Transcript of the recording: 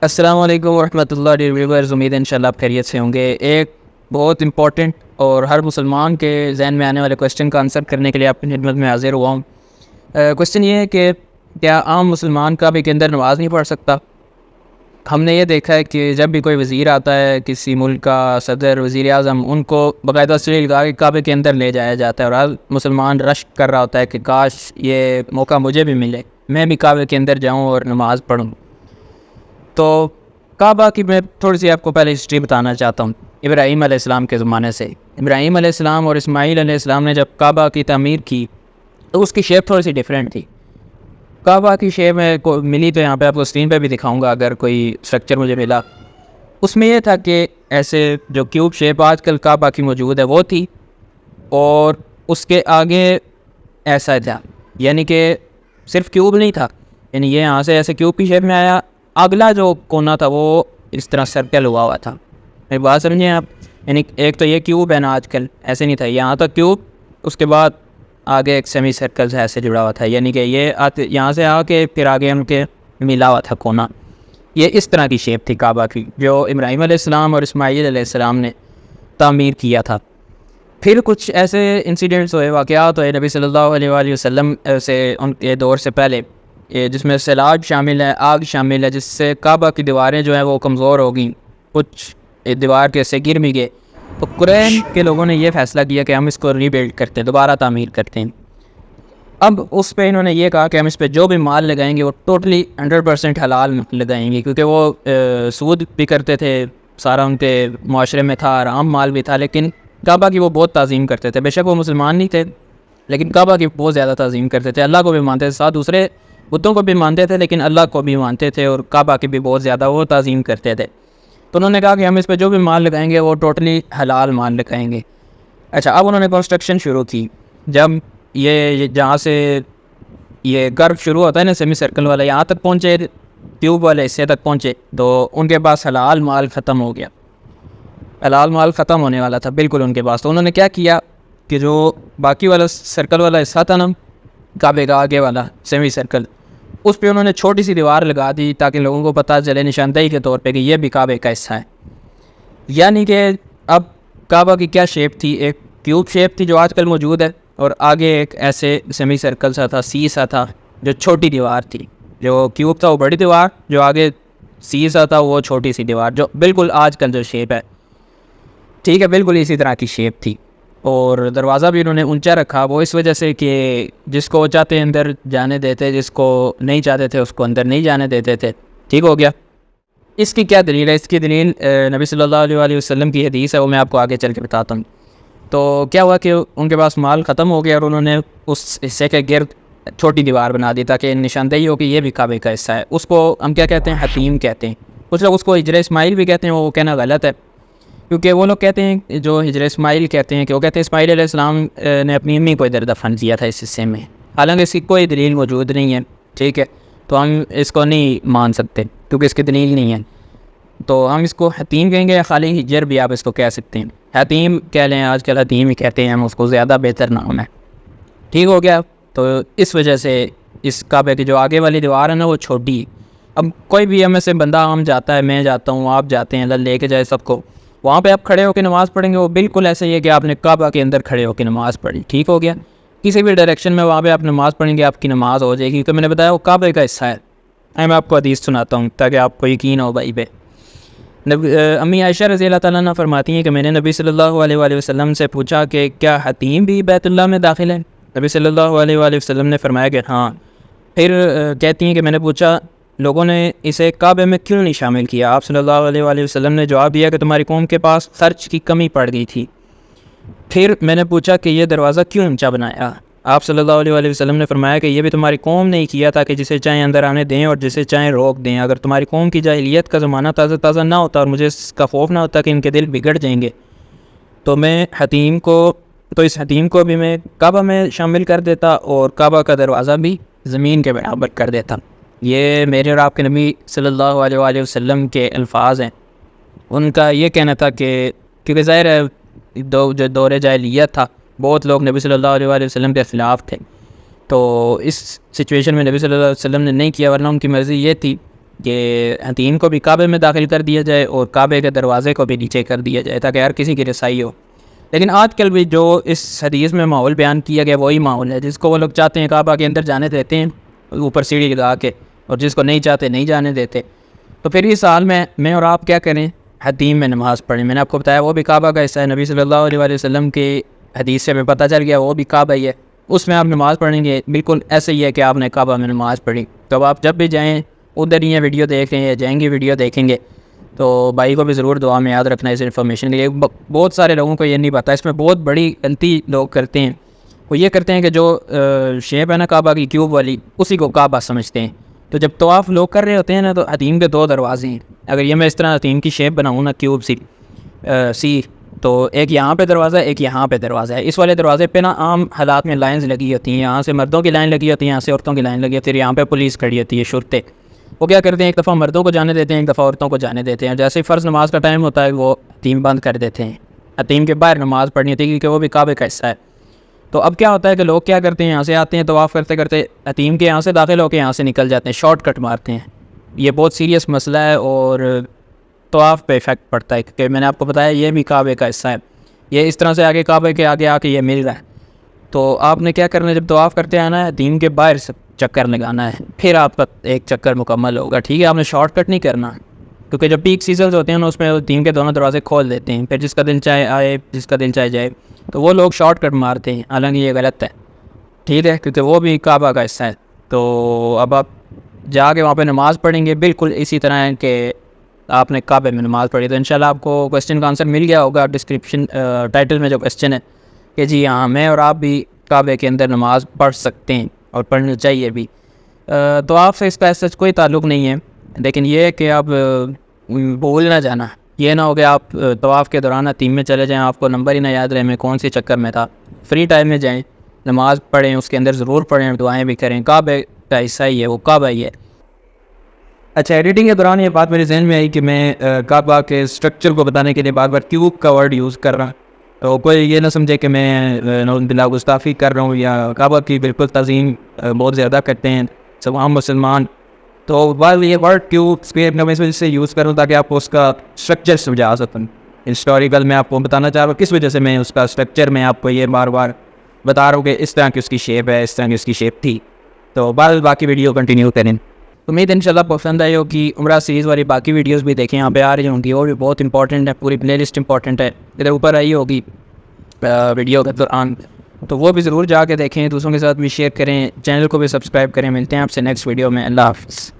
السلام علیکم ورحمۃ اللہ ڈیئر ویورز، امید ہے انشاءاللہ آپ خیریت سے ہوں گے۔ ایک بہت امپورٹنٹ اور ہر مسلمان کے ذہن میں آنے والے کویسچن کا آنسر کرنے کے لیے آپ کی خدمت میں حاضر ہوا ہوں۔ کویسچن یہ ہے کہ کیا عام مسلمان کعبے کے اندر نماز نہیں پڑھ سکتا؟ ہم نے یہ دیکھا ہے کہ جب بھی کوئی وزیر آتا ہے کسی ملک کا، صدر، وزیر اعظم، ان کو باقاعدہ سے لگا کے کعبے کے اندر لے جایا جاتا ہے، اور ہر مسلمان رش کر رہا ہوتا ہے کہ کاش یہ موقع مجھے بھی ملے، میں بھی کعبے کے اندر جاؤں اور نماز پڑھوں۔ تو کعبہ کی میں تھوڑی سی آپ کو پہلے ہسٹری بتانا چاہتا ہوں۔ ابراہیم علیہ السلام کے زمانے سے ابراہیم علیہ السلام اور اسماعیل علیہ السلام نے جب کعبہ کی تعمیر کی تو اس کی شیپ تھوڑی سی ڈیفرنٹ تھی۔ کعبہ کی شیپ میں ملی تو یہاں پہ آپ کو اسکرین پہ بھی دکھاؤں گا اگر کوئی اسٹرکچر مجھے ملا۔ اس میں یہ تھا کہ ایسے جو کیوب شیپ آج کل کعبہ کی موجود ہے وہ تھی، اور اس کے آگے ایسا تھا، یعنی کہ صرف کیوب نہیں تھا، یعنی یہ یہاں سے ایسے کیوب کی شیپ میں آیا، اگلا جو کونا تھا وہ اس طرح سرکل ہوا تھا۔ میری بات سمجھیں آپ، یعنی ایک تو یہ کیوب ہے نا، آج کل ایسے نہیں تھا، یہاں تک کیوب، اس کے بعد آگے ایک سیمی سرکل سے ایسے جڑا ہوا تھا، یعنی کہ یہ یہاں سے آ کے پھر آگے ان کے ملا ہوا تھا کونا۔ یہ اس طرح کی شیپ تھی کعبہ کی جو ابراہیم علیہ السلام اور اسماعیل علیہ السلام نے تعمیر کیا تھا۔ پھر کچھ ایسے انسیڈنٹس ہوئے، واقعات ہوئے نبی صلی اللہ علیہ وآلہ وسلم سے ان کے دور سے پہلے، جس میں سیلاب شامل ہے، آگ شامل ہے، جس سے کعبہ کی دیواریں جو ہیں وہ کمزور ہو گئیں، کچھ دیوار کے سے گر بھی گئے۔ تو قرین کے لوگوں نے یہ فیصلہ کیا کہ ہم اس کو ری بلڈ کرتے ہیں، دوبارہ تعمیر کرتے ہیں۔ اب اس پہ انہوں نے یہ کہا کہ ہم اس پہ جو بھی مال لگائیں گے وہ ٹوٹلی 100% حلال لگائیں گے، کیونکہ وہ سود بھی کرتے تھے، سارا ان کے معاشرے میں تھا، حرام مال بھی تھا، لیکن کعبہ کی وہ بہت تعظیم کرتے تھے۔ بے شک وہ مسلمان نہیں تھے، لیکن کعبہ کی بہت زیادہ تعظیم کرتے تھے، اللہ کو بھی مانتے تھے، ساتھ دوسرے بتوں کو بھی مانتے تھے، لیکن اللہ کو بھی مانتے تھے، اور کعبہ کی بھی بہت زیادہ وہ تعظیم کرتے تھے۔ تو انہوں نے کہا کہ ہم اس پہ جو بھی مال لگائیں گے وہ ٹوٹلی حلال مال لگائیں گے۔ اچھا، اب انہوں نے کنسٹرکشن شروع کی۔ جب یہ جہاں سے یہ کرو شروع ہوتا ہے نا سیمی سرکل والا، یہاں تک پہنچے، ٹیوب والے حصے تک پہنچے، تو ان کے پاس حلال مال ختم ہو گیا، حلال مال ختم ہونے والا تھا بالکل ان کے پاس۔ تو انہوں نے کیا کیا کہ جو باقی والا سرکل والا حصہ تھا نا، کعبے کا آگے والا سیمی سرکل، اس پہ انہوں نے چھوٹی سی دیوار لگا دی تاکہ لوگوں کو پتہ چلے نشاندہی کے طور پہ کہ یہ بھی کعبے کا حصہ ہے۔ یعنی کہ اب کعبہ کی کیا شیپ تھی؟ ایک کیوب شیپ تھی جو آج کل موجود ہے، اور آگے ایک ایسے سیمی سرکل سا تھا، سی سا تھا، جو چھوٹی دیوار تھی۔ جو کیوب تھا وہ بڑی دیوار، جو آگے سی سا تھا وہ چھوٹی سی دیوار، جو بالکل آج کل جو شیپ ہے، ٹھیک ہے، بالکل اسی طرح کی شیپ تھی۔ اور دروازہ بھی انہوں نے اونچا رکھا، وہ اس وجہ سے کہ جس کو وہ چاہتے اندر جانے دیتے، جس کو نہیں چاہتے تھے اس کو اندر نہیں جانے دیتے تھے۔ ٹھیک ہو گیا۔ اس کی کیا دلیل ہے؟ اس کی دلیل نبی صلی اللہ علیہ وآلہ وسلم کی حدیث ہے، وہ میں آپ کو آگے چل کے بتاتا ہوں۔ تو کیا ہوا کہ ان کے پاس مال ختم ہو گیا، اور انہوں نے اس حصے کے گرد چھوٹی دیوار بنا دی تاکہ نشاندہی ہو کہ یہ بھی کعبے کا حصہ ہے۔ اس کو ہم کیا کہتے ہیں؟ حتیم کہتے ہیں۔ کچھ لوگ اس کو ہجر اسماعیل بھی کہتے ہیں، وہ کہنا غلط ہے، کیونکہ وہ لوگ کہتے ہیں جو ہجر اسماعیل کہتے ہیں کہ وہ کہتے ہیں اسماعیل علیہ السلام نے اپنی امی کو ادھر دفن کیا تھا اس حصے میں، حالانکہ اس کی کوئی دلیل موجود نہیں ہے، ٹھیک ہے، تو ہم اس کو نہیں مان سکتے کیونکہ اس کی دلیل نہیں ہے۔ تو ہم اس کو حتیم کہیں گے، یا خالی ہجر بھی آپ اس کو کہہ سکتے ہیں، حتیم کہہ لیں، آج کل حتیم ہی کہتے ہیں ہم اس کو، زیادہ بہتر نام ہے۔ ٹھیک ہو گیا۔ تو اس وجہ سے اس کعبے کی جو آگے والی دیوار ہے نا وہ چھوٹی ہے۔ اب کوئی بھی ہمیں سے بندہ عام جاتا ہے، میں جاتا ہوں، آپ جاتے ہیں، اللہ لے کے جائے سب کو، وہاں پہ آپ کھڑے ہو کے نماز پڑھیں گے، وہ بالکل ایسے ہی ہے کہ آپ نے کعبہ کے اندر کھڑے ہو کے نماز پڑھی۔ ٹھیک ہو گیا۔ کسی بھی ڈائریکشن میں وہاں پہ آپ نماز پڑھیں گے، آپ کی نماز ہو جائے گی، تو میں نے بتایا وہ کعبے کا حصہ ہے۔ میں آپ کو حدیث سناتا ہوں تاکہ آپ کو یقین ہو بھائی پہ۔ امی عائشہ رضی اللہ تعالیٰ عنہ فرماتی ہیں کہ میں نے نبی صلی اللہ علیہ وآلہ وسلم سے پوچھا کہ کیا حتیم بھی بیت اللہ میں داخل ہے؟ نبی صلی اللہ علیہ وآلہ وسلم نے فرمایا کہ ہاں۔ پھر کہتی ہیں کہ میں نے پوچھا لوگوں نے اسے کعبے میں کیوں نہیں شامل کیا؟ آپ صلی اللہ علیہ وآلہ وسلم نے جواب دیا کہ تمہاری قوم کے پاس خرچ کی کمی پڑ گئی تھی۔ پھر میں نے پوچھا کہ یہ دروازہ کیوں اونچا بنایا؟ آپ صلی اللہ علیہ وآلہ وسلم نے فرمایا کہ یہ بھی تمہاری قوم نے ہی کیا تھا کہ جسے چاہیں اندر آنے دیں اور جسے چاہیں روک دیں۔ اگر تمہاری قوم کی جاہلیت کا زمانہ تازہ تازہ نہ ہوتا اور مجھے اس کا خوف نہ ہوتا کہ ان کے دل بگڑ جائیں گے، تو اس حتیم کو بھی میں کعبہ میں شامل کر دیتا اور کعبہ کا دروازہ بھی زمین کے برابر کر دیتا۔ یہ میرے اور آپ کے نبی صلی اللہ علیہ وآلہ وسلم کے الفاظ ہیں۔ ان کا یہ کہنا تھا کہ کیونکہ ظاہر ہے جو دور جاہلیت تھا، بہت لوگ نبی صلی اللہ علیہ وآلہ وسلم کے خلاف تھے، تو اس سچویشن میں نبی صلی اللہ علیہ وسلم نے نہیں کیا، ورنہ ان کی مرضی یہ تھی کہ حتیم کو بھی کعبے میں داخل کر دیا جائے اور کعبے کے دروازے کو بھی نیچے کر دیا جائے تاکہ ہر کسی کی رسائی ہو. لیکن آج کل بھی جو اس حدیث میں ماحول بیان کیا گیا وہی ماحول ہے جس کو وہ لوگ چاہتے ہیں کعبہ کے اندر جانے دیتے ہیں اوپر سیڑھی لگا کے, اور جس کو نہیں چاہتے نہیں جانے دیتے. تو پھر اس حال میں اور آپ کیا کریں, حتیم میں نماز پڑھیں. میں نے آپ کو بتایا وہ بھی کعبہ کا حصہ ہے, نبی صلی اللہ علیہ وآلہ وسلم کی حدیث سے ہمیں پتہ چل گیا وہ بھی کعبہ ہی ہے. اس میں آپ نماز پڑھیں گے بالکل ایسے ہی ہے کہ آپ نے کعبہ میں نماز پڑھی. تو اب آپ جب بھی جائیں ادھر ہی ویڈیو دیکھ لیں یا جائیں گے ویڈیو دیکھیں گے تو بھائی کو بھی ضرور دعا میں یاد رکھنا ہے اس انفارمیشن کے لیے. بہت سارے لوگوں کو یہ نہیں پتہ, اس میں بہت بڑی غلطی لوگ کرتے ہیں. وہ یہ کرتے ہیں کہ جو شیپ ہے نا کعبہ کی کیوب والی, اسی کو کعبہ سمجھتے ہیں. تو جب طواف لوگ کر رہے ہوتے ہیں نا تو حتیم کے 2 دروازے ہیں. اگر یہ میں اس طرح حتیم کی شیپ بناؤں نا کیوب سی تو ایک یہاں پہ دروازہ ہے ایک یہاں پہ دروازہ ہے. اس والے دروازے پہ نا عام حالات میں لائنز لگی ہوتی ہیں, یہاں سے مردوں کی لائن لگی ہوتی ہے, یہاں سے عورتوں کی لائن لگی ہوتی ہے, یہاں پہ پولیس کھڑی ہوتی ہے, شرطے. وہ کیا کرتے ہیں ایک دفعہ مردوں کو جانے دیتے ہیں ایک دفعہ عورتوں کو جانے دیتے ہیں. جیسے فرض نماز کا ٹائم ہوتا ہے وہ حتیم بند کر دیتے ہیں. حتیم کے باہر نماز پڑھنی ہوتی ہے کیونکہ وہ بھی کعبے کا حصہ ہے. تو اب کیا ہوتا ہے کہ لوگ کیا کرتے ہیں یہاں سے آتے ہیں طواف کرتے کرتے حتیم کے یہاں سے داخل ہو کے یہاں سے نکل جاتے ہیں, شارٹ کٹ مارتے ہیں. یہ بہت سیریس مسئلہ ہے اور طواف پہ افیکٹ پڑتا ہے کیونکہ میں نے آپ کو بتایا یہ بھی کعبے کا حصہ ہے. یہ اس طرح سے آگے کعبے کے آگے آ کے یہ مل رہا ہے. تو آپ نے کیا کرنا ہے جب طواف کرتے آنا ہے حتیم کے باہر سے چکر لگانا ہے, پھر آپ کا ایک چکر مکمل ہوگا. ٹھیک ہے, آپ نے شارٹ کٹ نہیں کرنا کیونکہ جب پیک سیزنز ہوتے ہیں نا اس میں حتیم کے دونوں دروازے کھول دیتے ہیں, پھر جس کا دل چاہے آئے جس کا دل چاہے جائے. تو وہ لوگ شارٹ کٹ مارتے ہیں, حالانکہ یہ غلط ہے. ٹھیک ہے, کیونکہ وہ بھی کعبہ کا حصہ ہے. تو اب آپ جا کے وہاں پہ نماز پڑھیں گے بالکل اسی طرح ہے کہ آپ نے کعبے میں نماز پڑھی. تو انشاءاللہ آپ کو کویسچن کا آنسر مل گیا ہوگا ڈسکرپشن ٹائٹل میں جو کویسچن ہے کہ جی ہاں میں اور آپ بھی کعبے کے اندر نماز پڑھ سکتے ہیں اور پڑھنی چاہیے بھی. تو آپ سے اس کا ایسا کوئی تعلق نہیں ہے, لیکن یہ ہے کہ آپ بھول نہ جانا. یہ نہ ہو کہ آپ طواف کے دوران حتیم میں چلے جائیں, آپ کو نمبر ہی نہ یاد رہے میں کون سی چکر میں تھا. فری ٹائم میں جائیں, نماز پڑھیں, اس کے اندر ضرور پڑھیں, دعائیں بھی کریں. کعبے کا حصہ ہی ہے وہ, کعبہ ہی ہے. اچھا, ایڈیٹنگ کے دوران یہ بات میرے ذہن میں آئی کہ میں کعبہ کے اسٹرکچر کو بتانے کے لیے بار بار کیوب کا ورڈ یوز کر رہا ہوں. تو کوئی یہ نہ سمجھے کہ میں نعوذ باللہ گستاخی کر رہا ہوں یا کعبہ کی بالکل تعظیم بہت زیادہ کرتے ہیں تمام مسلمان. تو بعض یہ ورڈ کیوب اس وجہ سے یوز کروں تاکہ آپ کو اس کا اسٹرکچر سمجھا سکوں. ہسٹوریکل میں آپ کو بتانا چاہ رہا ہوں کس وجہ سے میں اس کا اسٹرکچر میں آپ کو یہ بار بار بتا رہا ہوں کہ اس طرح کی اس کی شیپ ہے, اس طرح کی اس کی شیپ تھی. تو باقی ویڈیو کنٹینیو کریں. امید ہے انشاءاللہ پسند آئی ہوگی. عمرہ سیریز والی باقی ویڈیوز بھی دیکھیں, یہاں پہ آ رہی ہوں گی, وہ بھی بہت امپورٹنٹ ہے, پوری پلے لسٹ امپورٹنٹ ہے, ادھر اوپر آئی ہوگی ویڈیو کے دوران. تو وہ بھی ضرور جا کے دیکھیں, دوسروں کے ساتھ بھی شیئر کریں, چینل کو بھی سبسکرائب کریں. ملتے ہیں آپ سے نیکسٹ ویڈیو میں. اللہ حافظ.